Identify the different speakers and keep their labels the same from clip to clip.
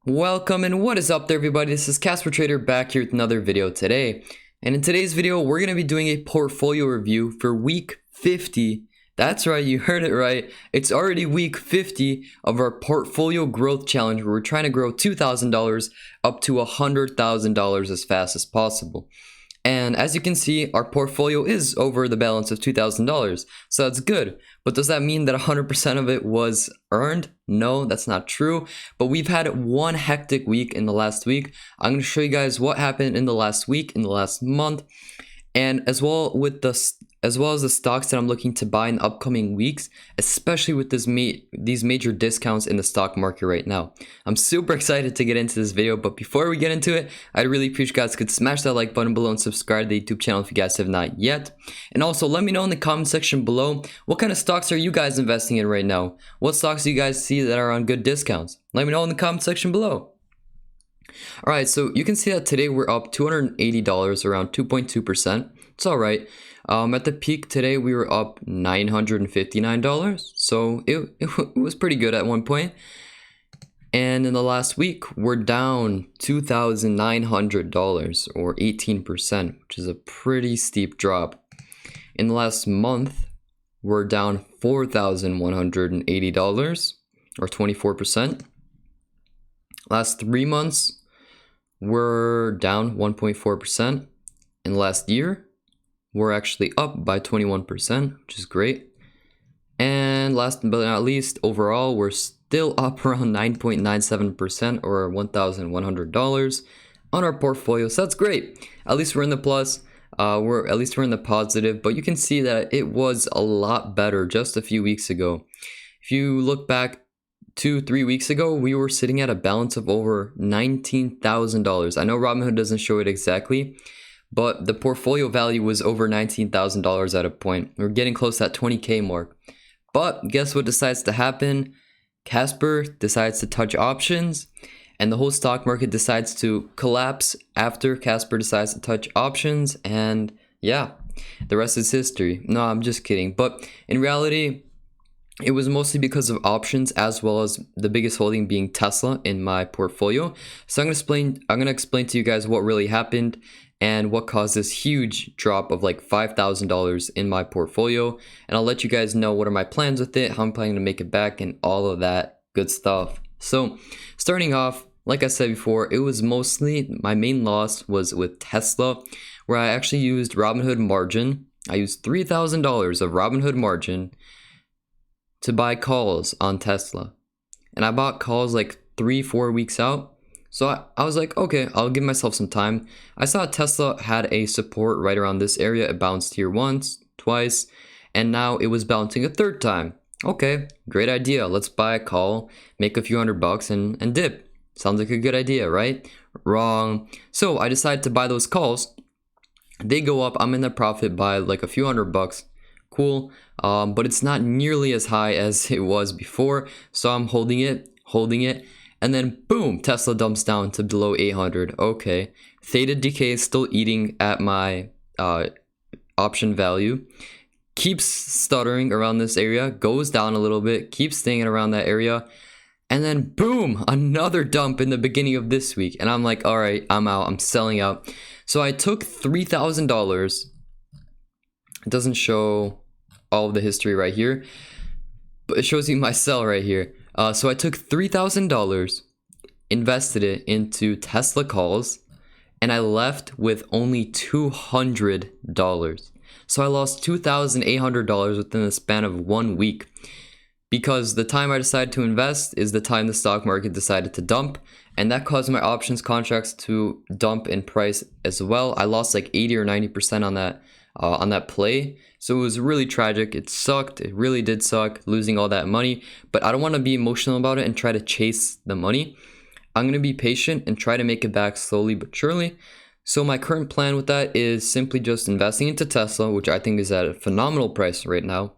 Speaker 1: Welcome and what is up there, everybody? This is Casper Trader back here with another video today. And in today's video, we're going to be doing a portfolio review for week 50. That's right, you heard it right. It's already week 50 of our portfolio growth challenge where we're trying to grow $2,000 up to $100,000 as fast as possible. And as you can see, our portfolio is over the balance of $2,000, so that's good. But does that mean that 100% of it was earned? No, that's not true. But we've had one hectic week in the last week. I'm going to show you guys what happened in the last week, in the last month, and as well as the stocks that I'm looking to buy in the upcoming weeks, especially with these major discounts in the stock market right now. I'm super excited to get into this video, but before we get into it, I'd really appreciate you guys could smash that like button below and subscribe to the YouTube channel if you guys have not yet. And also let me know in the comment section below, what kind of stocks are you guys investing in right now? What stocks do you guys see that are on good discounts? Let me know in the comment section below. Alright, so you can see that today we're up $280, around 2.2%. It's alright. At the peak today, we were up $959, so it was pretty good at one point. And in the last week, we're down $2,900 or 18%, which is a pretty steep drop. In the last month, we're down $4,180 or 24%. Last 3 months, we're down 1.4%. In the last year, we're actually up by 21%, which is great. And last but not least, overall, we're still up around 9.97% or $1,100 on our portfolio. So that's great. At least we're in the plus. We're in the positive. But you can see that it was a lot better just a few weeks ago. If you look back 2-3 weeks ago, we were sitting at a balance of over $19,000. I know Robinhood doesn't show it exactly, but the portfolio value was over $19,000 at a point. We're getting close to that 20K mark. But guess what decides to happen? Casper decides to touch options, and the whole stock market decides to collapse after Casper decides to touch options. And yeah, the rest is history. No, I'm just kidding. But in reality, it was mostly because of options, as well as the biggest holding being Tesla in my portfolio. So I'm gonna explain to you guys what really happened and what caused this huge drop of like $5,000 in my portfolio. And I'll let you guys know what are my plans with it, how I'm planning to make it back, and all of that good stuff. So starting off, like I said before, it was mostly, my main loss was with Tesla, where I actually used Robinhood margin. I used $3,000 of Robinhood margin to buy calls on Tesla. And I bought calls like 3-4 weeks out. So I was like, okay, I'll give myself some time. I saw Tesla had a support right around this area. It bounced here once, twice, and now it was bouncing a third time. Okay, great idea. Let's buy a call, make a few $100 and dip. Sounds like a good idea, right? Wrong. So I decided to buy those calls. They go up. I'm in the profit by like a few $100. Cool. But it's not nearly as high as it was before. So I'm holding it. And then boom, Tesla dumps down to below 800. Okay. Theta decay is still eating at my option value. Keeps stuttering around this area. Goes down a little bit. Keeps staying around that area. And then boom, another dump in the beginning of this week. And I'm like, all right, I'm out. I'm selling out. So I took $3,000. It doesn't show all of the history right here, but it shows you my sell right here. So I took $3,000, invested it into Tesla calls, and I left with only $200. So I lost $2,800 within the span of 1 week, because the time I decided to invest is the time the stock market decided to dump, and that caused my options contracts to dump in price as well. I lost like 80 or 90% on that play. So it was really tragic. It sucked. It really did suck, losing all that money. But I don't want to be emotional about it and try to chase the money. I'm going to be patient and try to make it back slowly but surely. So my current plan with that is simply just investing into Tesla, which I think is at a phenomenal price right now.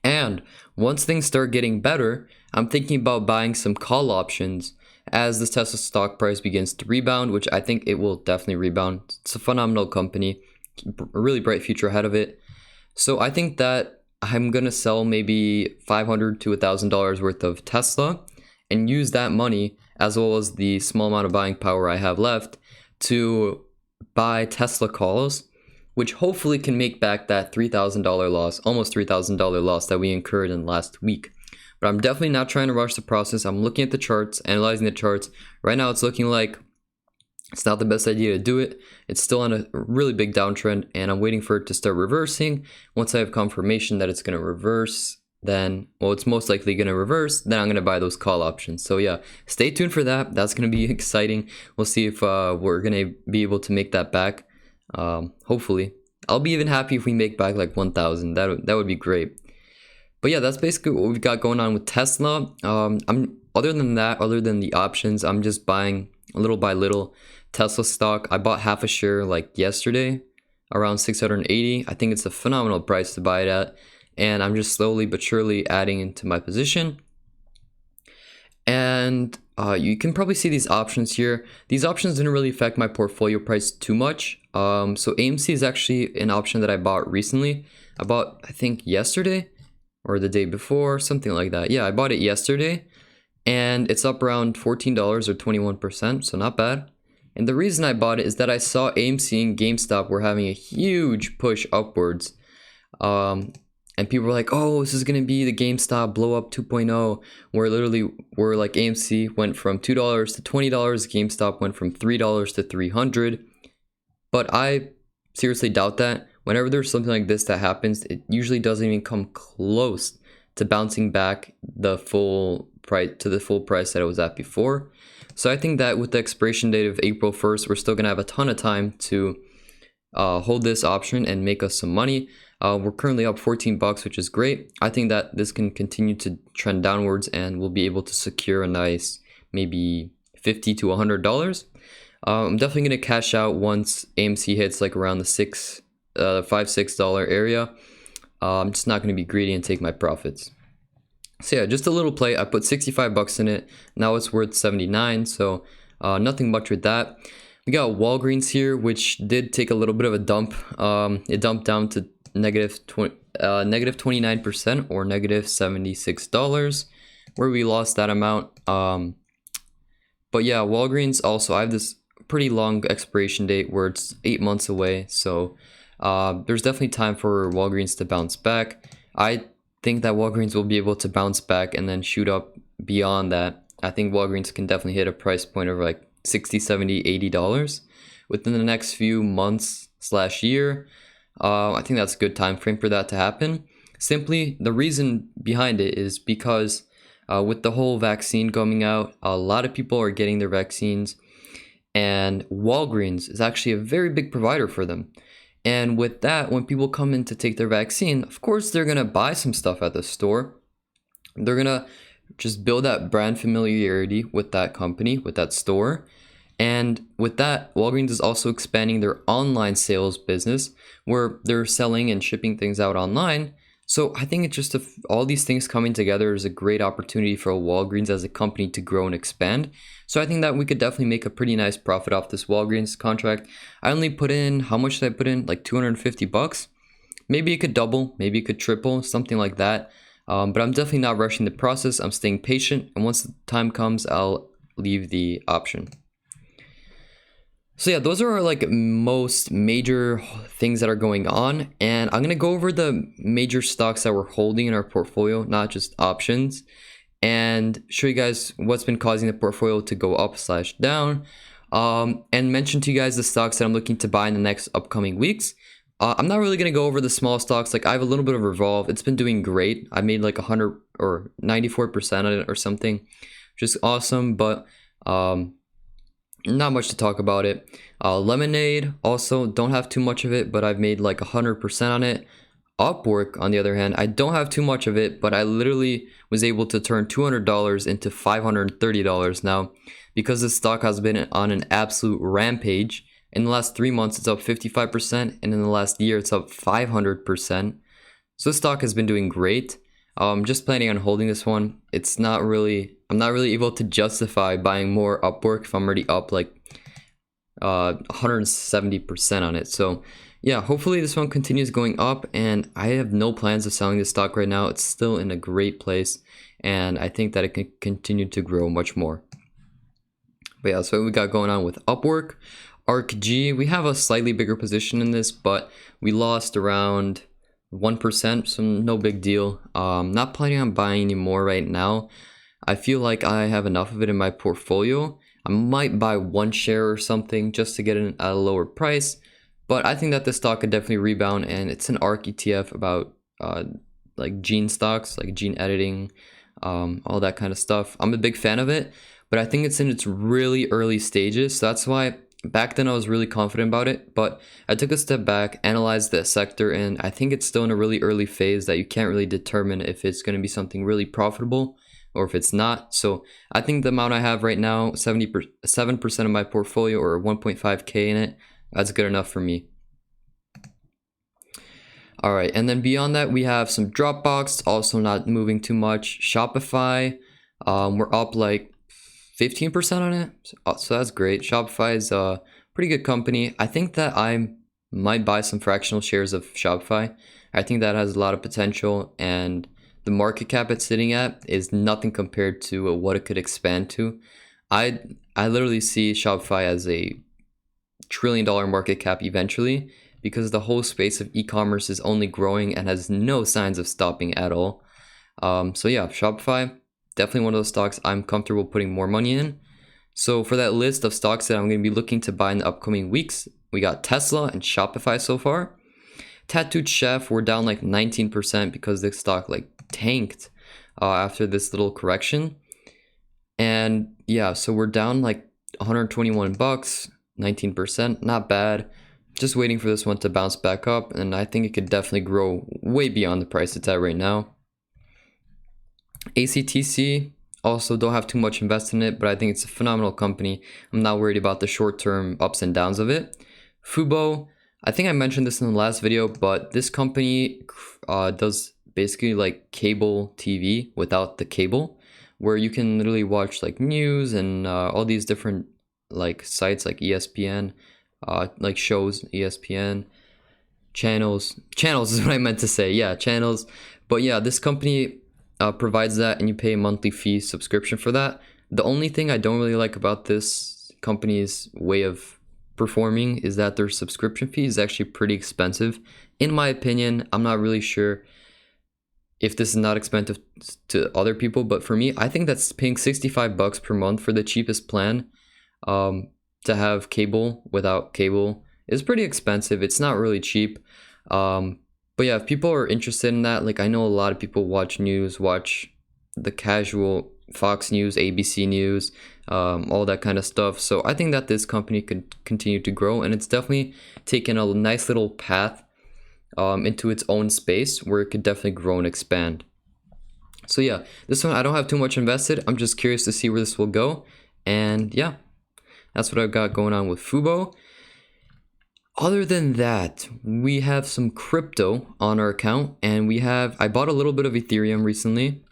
Speaker 1: And once things start getting better, I'm thinking about buying some call options as the Tesla stock price begins to rebound, which I think it will definitely rebound. It's a phenomenal company, a really bright future ahead of it. So I think that I'm going to sell maybe $500 to $1,000 worth of Tesla and use that money as well as the small amount of buying power I have left to buy Tesla calls, which hopefully can make back that $3,000 loss, almost $3,000 loss that we incurred in last week. But I'm definitely not trying to rush the process. I'm looking at the charts, analyzing the charts. Right now it's looking like it's not the best idea to do it. It's still on a really big downtrend, and I'm waiting for it to start reversing. Once I have confirmation that it's going to reverse, then, well, it's most likely going to reverse, then I'm going to buy those call options. So yeah, stay tuned for that. That's going to be exciting. We'll see if we're going to be able to make that back. Hopefully. I'll be even happy if we make back like 1,000. That would be great. But yeah, that's basically what we've got going on with Tesla. Other than that, other than the options, I'm just buying little by little Tesla stock. I bought half a share like yesterday, around 680. I think it's a phenomenal price to buy it at, and I'm just slowly but surely adding into my position. And you can probably see these options here. These options didn't really affect my portfolio price too much. So AMC is actually an option that I bought recently. I bought, I think, yesterday or the day before, something like that. Yeah, I bought it yesterday, and it's up around $14 or 21%, so not bad. And the reason I bought it is that I saw AMC and GameStop were having a huge push upwards. And people were like, oh, this is going to be the GameStop blow up 2.0, where like AMC went from $2 to $20, GameStop went from $3 to $300. But I seriously doubt that. Whenever there's something like this that happens, it usually doesn't even come close to bouncing back the full price to the full price that it was at before. So I think that with the expiration date of April 1st, we're still gonna have a ton of time to hold this option and make us some money. We're currently up 14 bucks, which is great. I think that this can continue to trend downwards, and we'll be able to secure a nice maybe $50 to $100. I'm definitely gonna cash out once AMC hits like around the $5-6 area. I'm just not going to be greedy and take my profits. So yeah, just a little play. I put 65 bucks in it. Now it's worth 79. So nothing much with that. We got Walgreens here, which did take a little bit of a dump. It dumped down to negative 29% or negative $76, where we lost that amount. But yeah, Walgreens also, I have this pretty long expiration date where it's 8 months away. So there's definitely time for Walgreens to bounce back. I think that Walgreens will be able to bounce back and then shoot up beyond that. I think Walgreens can definitely hit a price point of like $60, $70, $80 within the next few months / year. I think that's a good time frame for that to happen. Simply, the reason behind it is because with the whole vaccine coming out, a lot of people are getting their vaccines, and Walgreens is actually a very big provider for them. And with that, when people come in to take their vaccine, of course, they're going to buy some stuff at the store. They're going to just build that brand familiarity with that company, with that store. And with that, Walgreens is also expanding their online sales business, where they're selling and shipping things out online. So I think it's just all these things coming together is a great opportunity for Walgreens as a company to grow and expand. So I think that we could definitely make a pretty nice profit off this Walgreens contract. I only put in, how much did I put in? Like 250 bucks. Maybe it could double, maybe it could triple, something like that. But I'm definitely not rushing the process. I'm staying patient, and once the time comes, I'll leave the option. So yeah, those are our like most major things that are going on, and I'm gonna go over the major stocks that we're holding in our portfolio, not just options, and show you guys what's been causing the portfolio to go up / down, and mention to you guys the stocks that I'm looking to buy in the next upcoming weeks. I'm not really gonna go over the small stocks. Like I have a little bit of Revolve. It's been doing great. I made like 100 or 94% on it or something, which is awesome, but not much to talk about it. Lemonade, also don't have too much of it, but I've made like 100% on it. Upwork, on the other hand, I don't have too much of it, but I literally was able to turn $200 into $530 now, because this stock has been on an absolute rampage. In the last 3 months, it's up 55%, and in the last year, it's up 500%. So this stock has been doing great. Just planning on holding this one. I'm not really able to justify buying more Upwork if I'm already up like 170% on it. So yeah, hopefully this one continues going up, and I have no plans of selling this stock right now. It's still in a great place, and I think that it can continue to grow much more. But yeah, so what we got going on with Upwork. ArcG, we have a slightly bigger position in this, but we lost around 1%, so no big deal. Not planning on buying any more right now. I feel like I have enough of it in my portfolio. I might buy one share or something just to get it at a lower price, but I think that this stock could definitely rebound, and it's an ARK ETF about like gene stocks, like gene editing, all that kind of stuff. I'm a big fan of it, but I think it's in its really early stages. So that's why back then I was really confident about it, but I took a step back, analyzed the sector, and I think it's still in a really early phase that you can't really determine if it's going to be something really profitable or if it's not. So I think the amount I have right now, 7% of my portfolio or 1.5K in it, that's good enough for me. All right, and then beyond that, we have some Dropbox, also not moving too much. Shopify, we're up like 15% on it, so that's great. Shopify is a pretty good company. I think that I might buy some fractional shares of Shopify. I think that has a lot of potential, and the market cap it's sitting at is nothing compared to what it could expand to. I literally see Shopify as a $1 trillion market cap eventually, because the whole space of e-commerce is only growing and has no signs of stopping at all. So yeah, Shopify, definitely one of those stocks I'm comfortable putting more money in. So for that list of stocks that I'm going to be looking to buy in the upcoming weeks, we got Tesla and Shopify so far. Tattooed Chef, we're down like 19% because the stock like tanked after this little correction. And yeah, so we're down like 121 bucks, 19%, not bad. Just waiting for this one to bounce back up, and I think it could definitely grow way beyond the price it's at right now. ACTC, also don't have too much invested in it, but I think it's a phenomenal company. I'm not worried about the short-term ups and downs of it. Fubo, I think I mentioned this in the last video, but this company does basically like cable TV without the cable, where you can literally watch like news and all these different like sites like ESPN, like shows, ESPN, channels is what I meant to say. Yeah, channels. But yeah, this company provides that, and you pay a monthly fee subscription for that. The only thing I don't really like about this company's way of performing is that their subscription fee is actually pretty expensive. In my opinion, I'm not really sure if this is not expensive to other people, but for me, I think that's paying 65 bucks per month for the cheapest plan. To have cable without cable is pretty expensive. It's not really cheap. But yeah, if people are interested in that, like I know a lot of people watch news, watch the casual Fox News, ABC News, all that kind of stuff. So I think that this company could continue to grow, and it's definitely taken a nice little path into its own space where it could definitely grow and expand. So yeah, this one I don't have too much invested. I'm just curious to see where this will go. And yeah, that's what I've got going on with Fubo. Other than that, we have some crypto on our account, and I bought a little bit of Ethereum recently,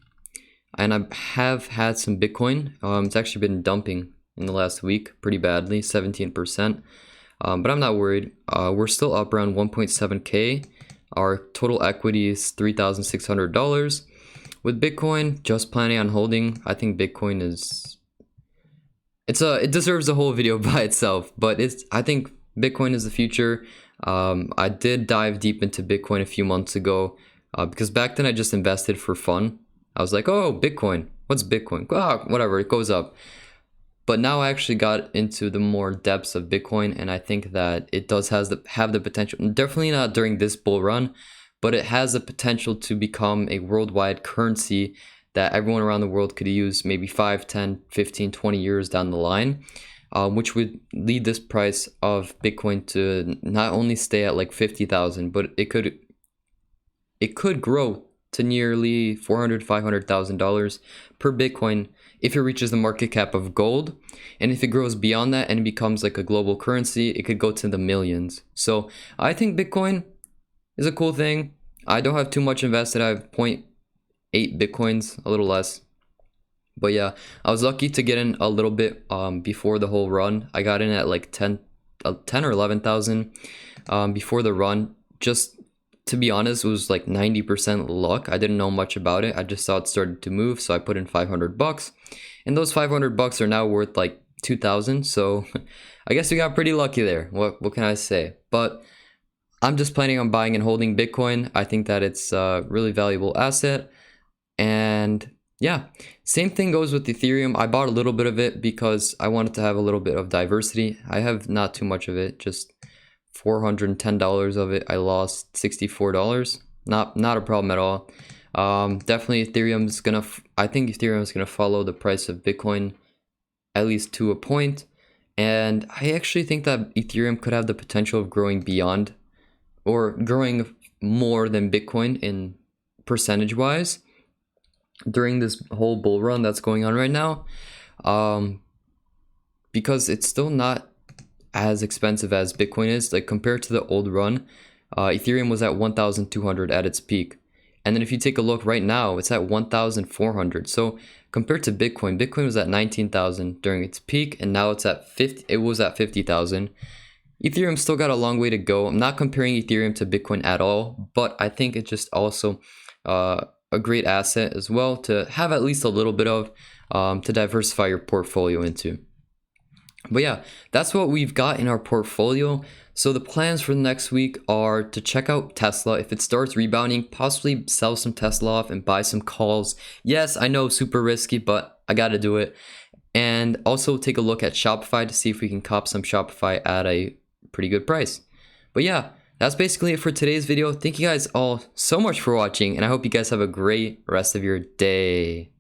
Speaker 1: and I have had some Bitcoin. It's actually been dumping in the last week pretty badly, 17%. But I'm not worried. We're still up around 1.7K. Our total equity is $3,600. With Bitcoin, just planning on holding. I think Bitcoin it deserves a whole video by itself, but I think Bitcoin is the future. I did dive deep into Bitcoin a few months ago because back then I just invested for fun. I was like, oh, Bitcoin, what's Bitcoin? Whatever, it goes up. But now I actually got into the more depths of Bitcoin, and I think that it does have the potential, definitely not during this bull run, but it has the potential to become a worldwide currency that everyone around the world could use maybe 5, 10, 15, 20 years down the line, which would lead this price of Bitcoin to not only stay at like 50,000, but it could grow to nearly $400,000, $500,000 per Bitcoin if it reaches the market cap of gold. And if it grows beyond that and it becomes like a global currency, it could go to the millions. So I think Bitcoin is a cool thing. I don't have too much invested. I have 0.8 Bitcoins, a little less. But yeah, I was lucky to get in a little bit before the whole run. I got in at like 10 or 11,000 before the run. Just to be honest, it was like 90% luck. I didn't know much about it. I just saw it started to move, so I put in 500 bucks. And those 500 bucks are now worth like 2,000. So I guess we got pretty lucky there. What can I say? But I'm just planning on buying and holding Bitcoin. I think that it's a really valuable asset. And yeah, same thing goes with Ethereum. I bought a little bit of it because I wanted to have a little bit of diversity. I have not too much of it, just $410 of it. I lost $64. Not a problem at all. Definitely Ethereum's gonna, I think Ethereum is gonna follow the price of Bitcoin at least to a point. And I actually think that Ethereum could have the potential of growing beyond, or growing more than Bitcoin in percentage wise during this whole bull run that's going on right now, because it's still not as expensive as Bitcoin is. Like compared to the old run, Ethereum was at 1,200 at its peak, and then if you take a look right now, it's at 1,400. So compared to Bitcoin, Bitcoin was at 19,000 during its peak, and now it's at 50. It was at 50,000. Ethereum still got a long way to go. I'm not comparing Ethereum to Bitcoin at all, but I think it's just also a great asset as well to have at least a little bit of, to diversify your portfolio into. But yeah, that's what we've got in our portfolio. So the plans for the next week are to check out Tesla. If it starts rebounding, possibly sell some Tesla off and buy some calls. Yes, I know, super risky, but I got to do it. And also take a look at Shopify to see if we can cop some Shopify at a pretty good price. But yeah, that's basically it for today's video. Thank you guys all so much for watching, and I hope you guys have a great rest of your day.